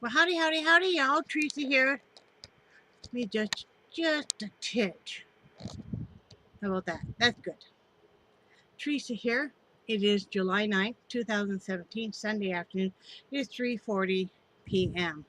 Well, howdy, howdy, howdy, y'all. Teresa here. Let me just a titch. How about that? That's good. Teresa here. It is July 9th, 2017, Sunday afternoon. It is 3:40 p.m.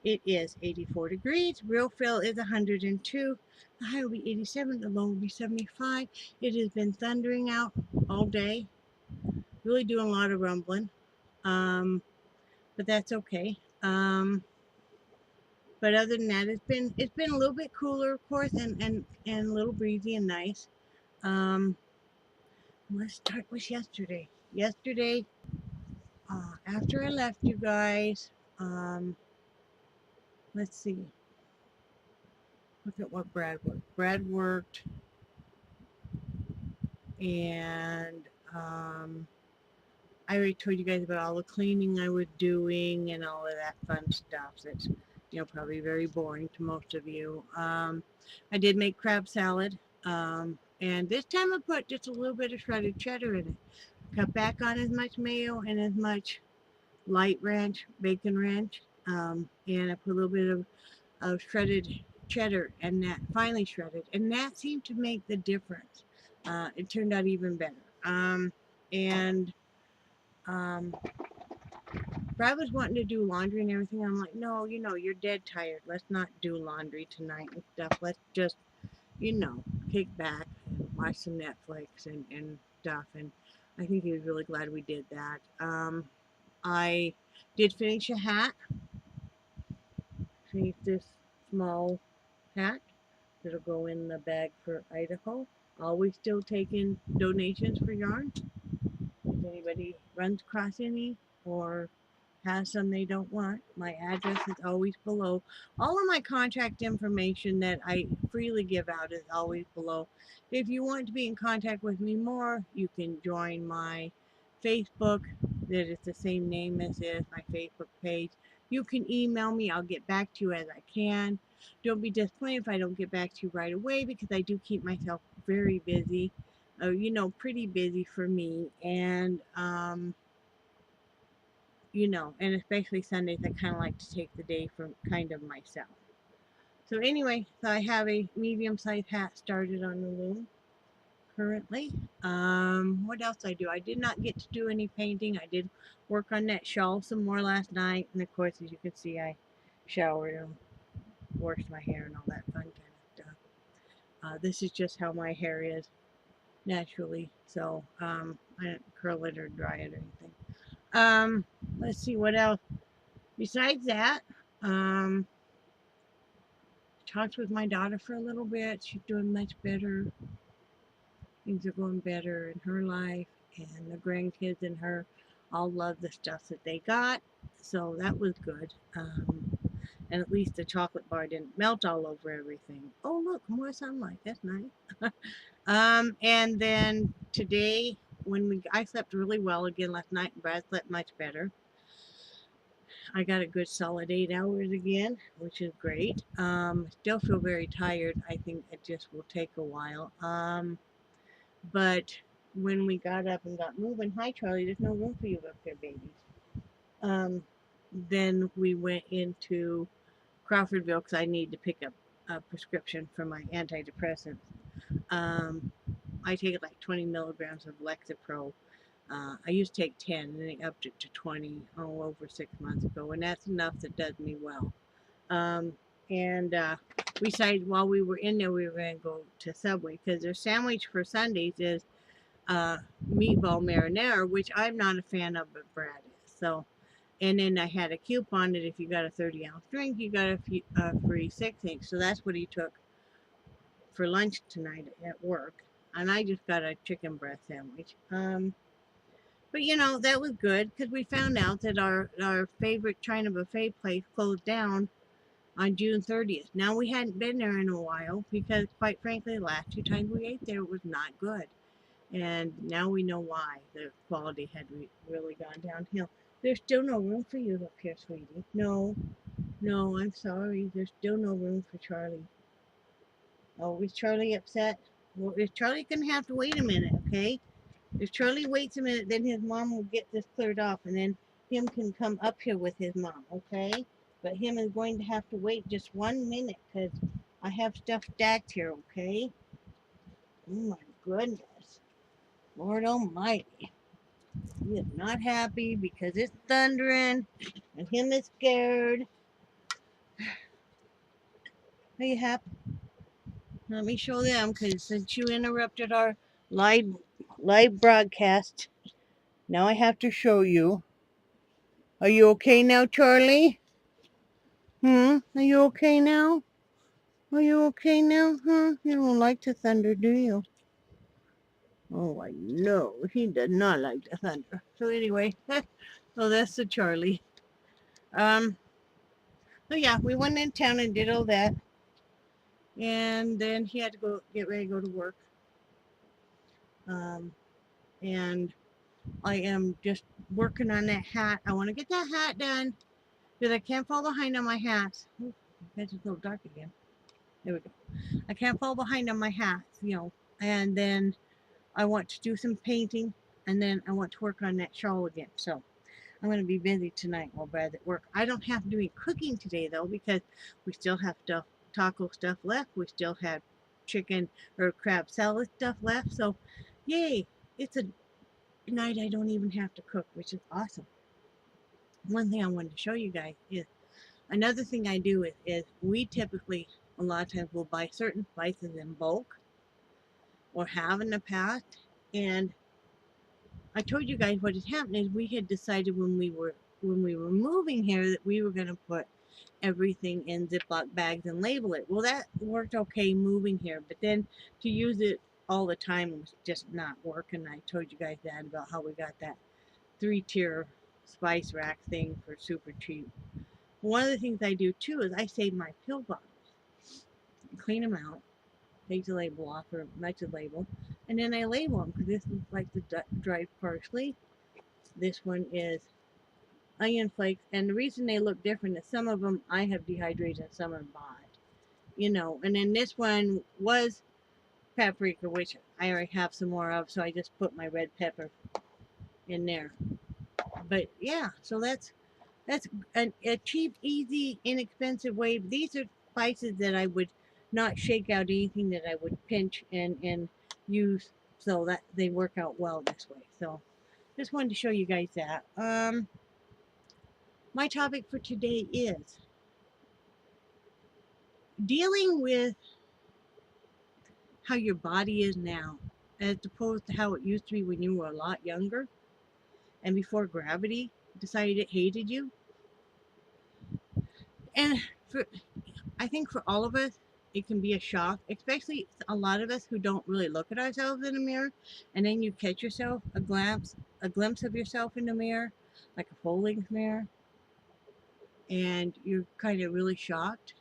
It is 84 degrees. Real feel is 102. The high will be 87. The low will be 75. It has been thundering out all day. Really doing a lot of rumbling. But that's okay. But other than that, it's been a little bit cooler, of course, and a little breezy and nice. Um, let's start with yesterday. Yesterday, after I left you guys, um, let's see. Look at what Brad worked. Brad worked, and I already told you guys about all the cleaning I was doing and all of that fun stuff. That's probably very boring to most of you. I did make crab salad. And this time I put just a little bit of shredded cheddar in it. Cut back on as much mayo and as much light ranch, bacon ranch. And I put a little bit of shredded cheddar and that finely shredded. And that seemed to make the difference. It turned out even better. And Brad was wanting to do laundry and everything. I'm like, no, you're dead tired. Let's not do laundry tonight and stuff. Let's just, kick back and watch some Netflix and stuff. And I think he was really glad we did that. I did finish a hat. Finished this small hat that'll go in the bag for Idaho. Always still taking donations for yarn. If anybody runs across any or has some they don't want, my address is always below. All of my contact information that I freely give out is always below. If you want to be in contact with me more, you can join my Facebook, that is the same name as this, my Facebook page. You can email me. I'll get back to you as I can. Don't be disappointed if I don't get back to you right away, because I do keep myself very busy. Pretty busy for me. And and especially Sundays, I kind of like to take the day for kind of myself. So anyway, so I have a medium-sized hat started on the loom currently. What else I do? I did not get to do any painting. I did work on that shawl some more last night, and of course, as you can see, I showered and washed my hair and all that fun kind of stuff. This is just how my hair is naturally, so I didn't curl it or dry it or anything. Let's see what else. Besides that, talked with my daughter for a little bit. She's doing much better. Things are going better in her life, and the grandkids and her all love the stuff that they got. So that was good. And at least the chocolate bar didn't melt all over everything. Oh, look, more sunlight. That's nice. And then today, I slept really well again last night, and Brad slept much better. I got a good solid 8 hours again, which is great. Still feel very tired. I think it just will take a while. But when we got up and got moving, hi Charlie, there's no room for you up there, babies. Then we went into Crawfordville because I need to pick up a prescription for my antidepressants. I take like 20 milligrams of Lexapro. I used to take 10 and then I upped it to 20 over 6 months ago, and that's enough that does me well. And we decided while we were in there we were going to go to Subway because their sandwich for Sundays is meatball marinara, which I'm not a fan of, but Brad is. So, and then I had a coupon that if you got a 30-ounce drink, you got a free 6-inch. So that's what he took for lunch tonight at work. And I just got a chicken breast sandwich. But that was good because we found out that our favorite China buffet place closed down on June 30th. Now, we hadn't been there in a while because, quite frankly, the last 2 times we ate there was not good. And now we know why. The quality had really gone downhill. There's still no room for you up here, sweetie. No, I'm sorry. There's still no room for Charlie. Oh, is Charlie upset? Well, if Charlie can have to wait a minute, okay? If Charlie waits a minute, then his mom will get this cleared off, and then him can come up here with his mom, okay? But him is going to have to wait just 1 minute because I have stuff stacked here, okay? Oh my goodness. Lord Almighty. He is not happy because it's thundering and him is scared. Are you happy? Let me show them because since you interrupted our live broadcast, now I have to show you. Are you okay now, Charlie? Are you okay now? Are you okay now? You don't like the thunder, do you? Oh, I know. He does not like the thunder. So anyway, so that's the Charlie. So yeah, we went in town and did all that. And then he had to go get ready to go to work. And I am just working on that hat. I want to get that hat done because I can't fall behind on my hats. Oh, it's a little dark again. There we go. I can't fall behind on my hats, And then I want to do some painting, and then I want to work on that shawl again. So I'm going to be busy tonight while Brad's at work. I don't have to do any cooking today, though, because we still have taco stuff left. We still have chicken or crab salad stuff left. So, yay. It's a night I don't even have to cook, which is awesome. One thing I wanted to show you guys is another thing I do is we typically, a lot of times, will buy certain spices in bulk or have in the past. And I told you guys what had happened is we had decided when we were moving here that we were going to put everything in Ziploc bags and label it. Well, that worked okay moving here, but then to use it all the time was just not working. I told you guys that about how we got that 3-tier spice rack thing for super cheap. One of the things I do too is I save my pill bottles, clean them out, take the label off or match the label, and then I label them because this is like the dried parsley. This one is onion flakes, and the reason they look different is some of them I have dehydrated and some are bought, and then this one was paprika, which I already have some more of, so I just put my red pepper in there. But yeah, so that's a cheap, easy, inexpensive way. These are spices that I would not shake out anything, that I would pinch and use, so that they work out well this way. So just wanted to show you guys that. My topic for today is dealing with how your body is now as opposed to how it used to be when you were a lot younger and before gravity decided it hated you. And I think for all of us, it can be a shock, especially a lot of us who don't really look at ourselves in the mirror, and then you catch yourself a glimpse of yourself in the mirror, like a full-length mirror, and you're kind of really shocked.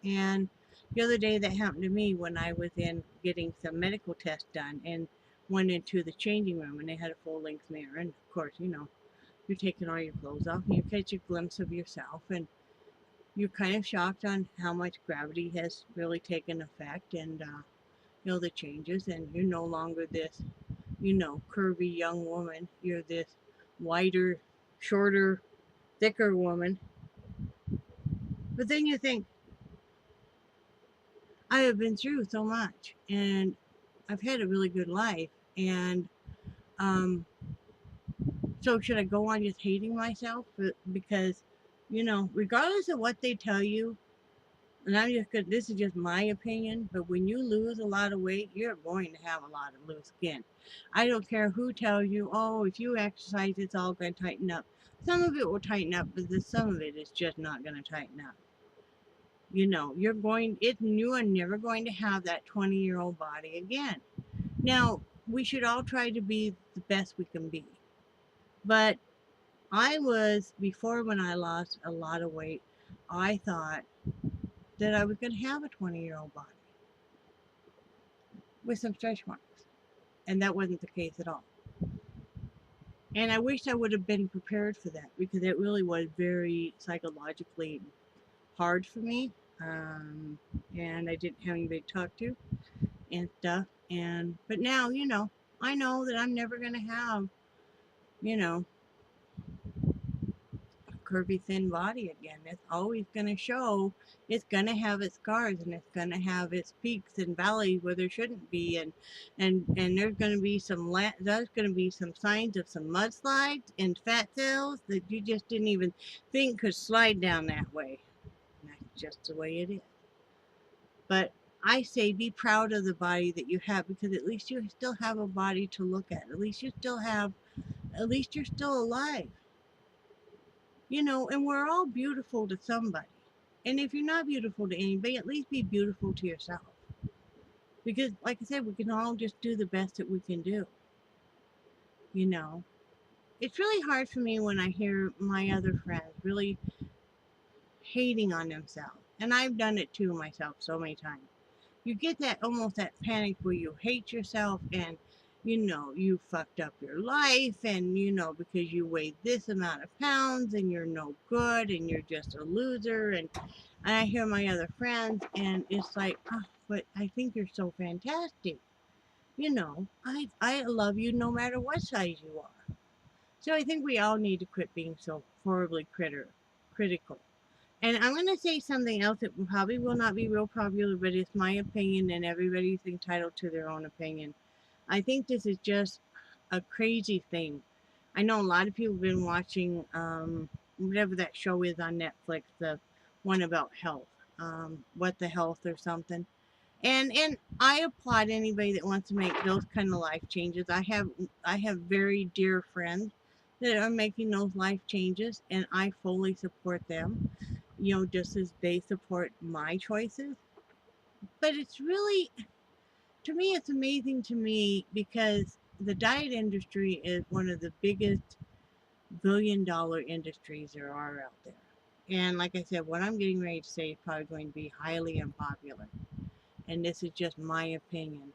And the other day that happened to me when I was in getting some medical tests done and went into the changing room and they had a full-length mirror, and of course, you're taking all your clothes off and you catch a glimpse of yourself, and you're kind of shocked on how much gravity has really taken effect, and the changes, and you're no longer this curvy young woman. You're this wider, shorter, thicker woman. But then you think, I have been through so much and I've had a really good life, and so should I go on just hating myself because regardless of what they tell you, and this is just my opinion, but when you lose a lot of weight, you're going to have a lot of loose skin. I don't care who tells you, oh, if you exercise, it's all going to tighten up. Some of it will tighten up, but some of it is just not going to tighten up. You are never going to have that 20-year-old body again. Now, we should all try to be the best we can be. But before when I lost a lot of weight, I thought that I was going to have a 20-year-old body with some stretch marks. And that wasn't the case at all. And I wish I would have been prepared for that, because it really was very psychologically hard for me. And I didn't have anybody to talk to and stuff. But now, I know that I'm never going to have, curvy, thin body again. It's always going to show. It's going to have its scars, and it's going to have its peaks and valleys where there shouldn't be, and there's going to be there's going to be some signs of some mudslides and fat cells that you just didn't even think could slide down that way. And that's just the way it is. But I say be proud of the body that you have, because at least you still have a body to look at. At least you're still alive. And we're all beautiful to somebody. And if you're not beautiful to anybody, at least be beautiful to yourself. Because, like I said, we can all just do the best that we can do. You know, it's really hard for me when I hear my other friends really hating on themselves. And I've done it too myself so many times. You get that almost that panic where you hate yourself, and you fucked up your life, and because you weigh this amount of pounds and you're no good and you're just a loser. And I hear my other friends, and it's like, oh, but I think you're so fantastic. I love you no matter what size you are. So I think we all need to quit being so horribly critical. And I'm going to say something else that probably will not be real popular, but it's my opinion, and everybody's entitled to their own opinion. I think this is just a crazy thing. I know a lot of people have been watching whatever that show is on Netflix, the one about health, What the Health or something. And I applaud anybody that wants to make those kind of life changes. I have very dear friends that are making those life changes, and I fully support them, just as they support my choices. But it's really, to me, it's amazing to me, because the diet industry is one of the biggest billion-dollar industries there are out there. And like I said, what I'm getting ready to say is probably going to be highly unpopular. And this is just my opinion.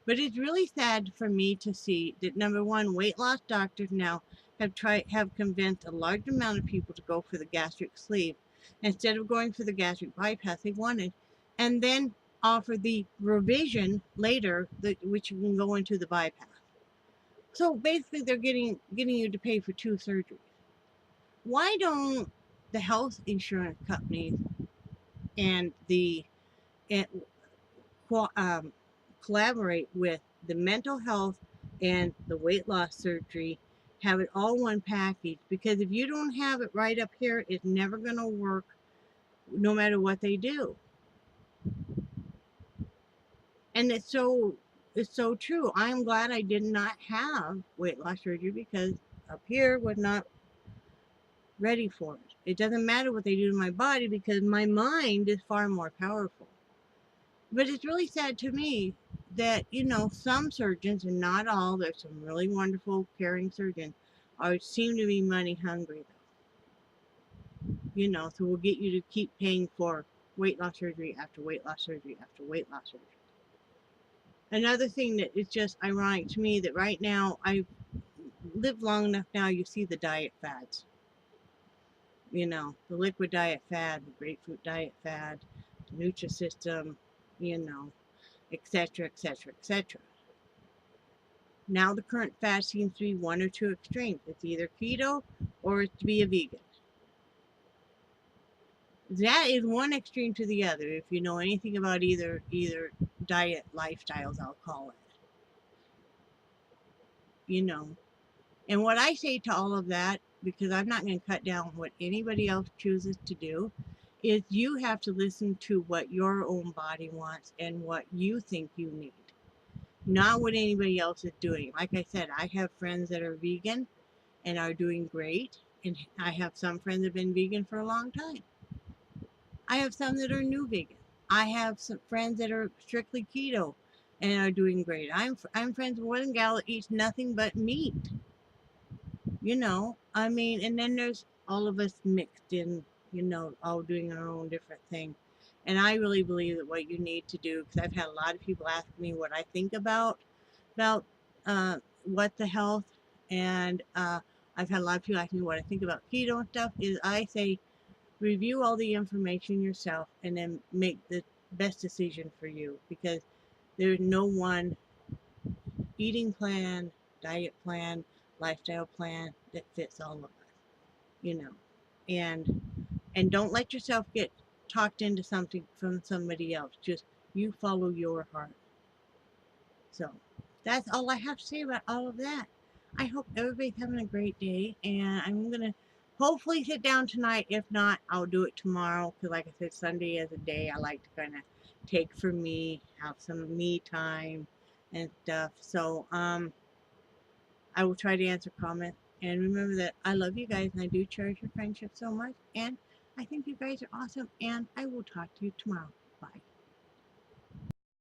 But it's really sad for me to see that, number one, weight loss doctors now have convinced a large amount of people to go for the gastric sleeve instead of going for the gastric bypass they wanted, and then offer the revision later, which you can go into the bypass. So basically, they're getting you to pay for two surgeries. Why don't the health insurance companies and the and, collaborate with the mental health and the weight loss surgery, have it all one package? Because if you don't have it right up here, it's never going to work no matter what they do. And it's so true. I'm glad I did not have weight loss surgery, because up here was not ready for it. It doesn't matter what they do to my body, because my mind is far more powerful. But it's really sad to me that, some surgeons, and not all, there's some really wonderful, caring surgeons, seem to be money hungry, though. So we'll get you to keep paying for weight loss surgery after weight loss surgery after weight loss surgery. Another thing that is just ironic to me, that right now, I've lived long enough now, you see the diet fads. The liquid diet fad, the grapefruit diet fad, the Nutrisystem, etc., etc., etc. Now the current fad seems to be one or two extremes. It's either keto or it's to be a vegan. That is one extreme to the other, if you know anything about either diet lifestyles, I'll call it. And what I say to all of that, because I'm not going to cut down what anybody else chooses to do, is you have to listen to what your own body wants and what you think you need, not what anybody else is doing. Like I said, I have friends that are vegan and are doing great, and I have some friends that have been vegan for a long time. I have some that are new vegan. I have some friends that are strictly keto and are doing great. I'm friends with one gal that eats nothing but meat. And then there's all of us mixed in, all doing our own different thing. And I really believe that what you need to do, because I've had a lot of people ask me what I think about what the health, and I've had a lot of people ask me what I think about keto and stuff, is I say review all the information yourself and then make the best decision for you, because there's no one eating plan, diet plan, lifestyle plan that fits all of us. and don't let yourself get talked into something from somebody else. Just you follow your heart. So that's all I have to say about all of that. I hope everybody's having a great day, and I'm gonna hopefully sit down tonight. If not, I'll do it tomorrow because, like I said, Sunday is a day I like to kind of take for me, have some me time and stuff. So I will try to answer comments. And remember that I love you guys and I do cherish your friendship so much. And I think you guys are awesome. And I will talk to you tomorrow. Bye.